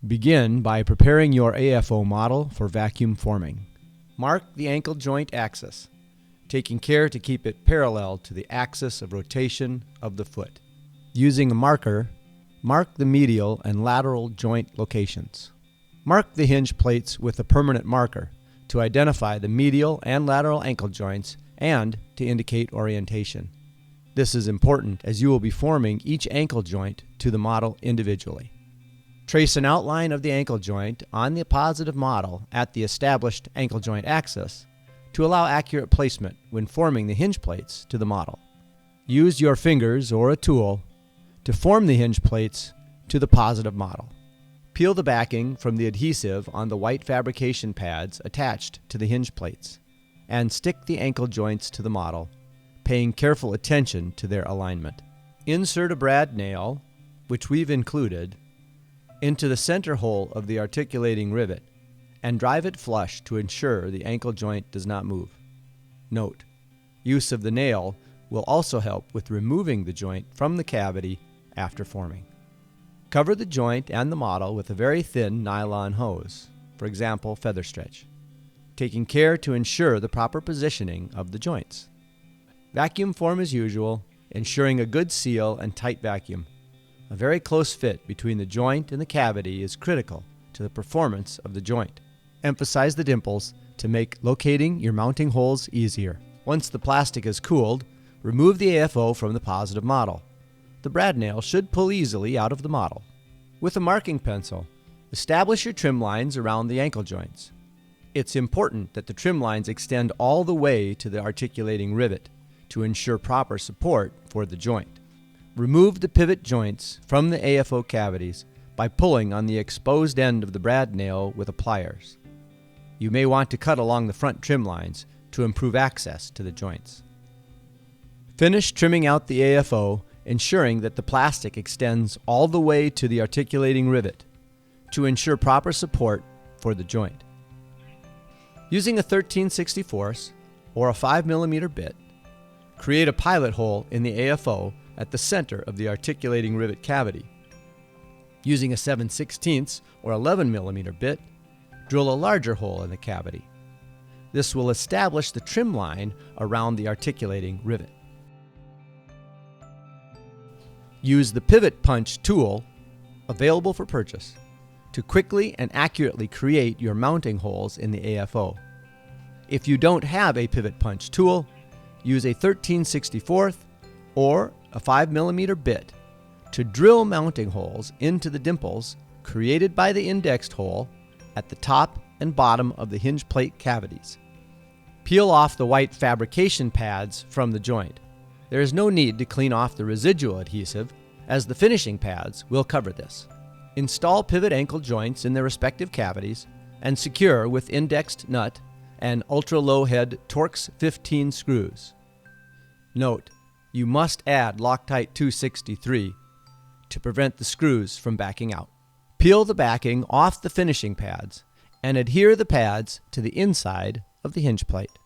Begin by preparing your AFO model for vacuum forming. Mark the ankle joint axis, taking care to keep it parallel to the axis of rotation of the foot. Using a marker, mark the medial and lateral joint locations. Mark the hinge plates with a permanent marker to identify the medial and lateral ankle joints and to indicate orientation. This is important as you will be forming each ankle joint to the model individually. Trace an outline of the ankle joint on the positive model at the established ankle joint axis to allow accurate placement when forming the hinge plates to the model. Use your fingers or a tool to form the hinge plates to the positive model. Peel the backing from the adhesive on the white fabrication pads attached to the hinge plates and stick the ankle joints to the model, paying careful attention to their alignment. Insert a brad nail, which we've included, into the center hole of the articulating rivet and drive it flush to ensure the ankle joint does not move. Note, use of the nail will also help with removing the joint from the cavity after forming. Cover the joint and the model with a very thin nylon hose, for example, feather stretch, taking care to ensure the proper positioning of the joints. Vacuum form as usual, ensuring a good seal and tight vacuum. A very close fit between the joint and the cavity is critical to the performance of the joint. Emphasize the dimples to make locating your mounting holes easier. Once the plastic is cooled, remove the AFO from the positive model. The brad nail should pull easily out of the model. With a marking pencil, establish your trim lines around the ankle joints. It's important that the trim lines extend all the way to the articulating rivet to ensure proper support for the joint. Remove the pivot joints from the AFO cavities by pulling on the exposed end of the brad nail with a pliers. You may want to cut along the front trim lines to improve access to the joints. Finish trimming out the AFO, ensuring that the plastic extends all the way to the articulating rivet to ensure proper support for the joint. Using a 13/64 or a 5mm bit, create a pilot hole in the AFO at the center of the articulating rivet cavity. Using a 7/16 or 11mm bit, drill a larger hole in the cavity. This will establish the trim line around the articulating rivet. Use the pivot punch tool, available for purchase, to quickly and accurately create your mounting holes in the AFO. If you don't have a pivot punch tool, use a 13/64 or a 5mm bit to drill mounting holes into the dimples created by the indexed hole at the top and bottom of the hinge plate cavities. Peel off the white fabrication pads from the joint. There is no need to clean off the residual adhesive, as the finishing pads will cover this. Install pivot ankle joints in their respective cavities and secure with indexed nut and ultra-low head Torx 15 screws. Note, you must add Loctite 263 to prevent the screws from backing out. Peel the backing off the finishing pads and adhere the pads to the inside of the hinge plate.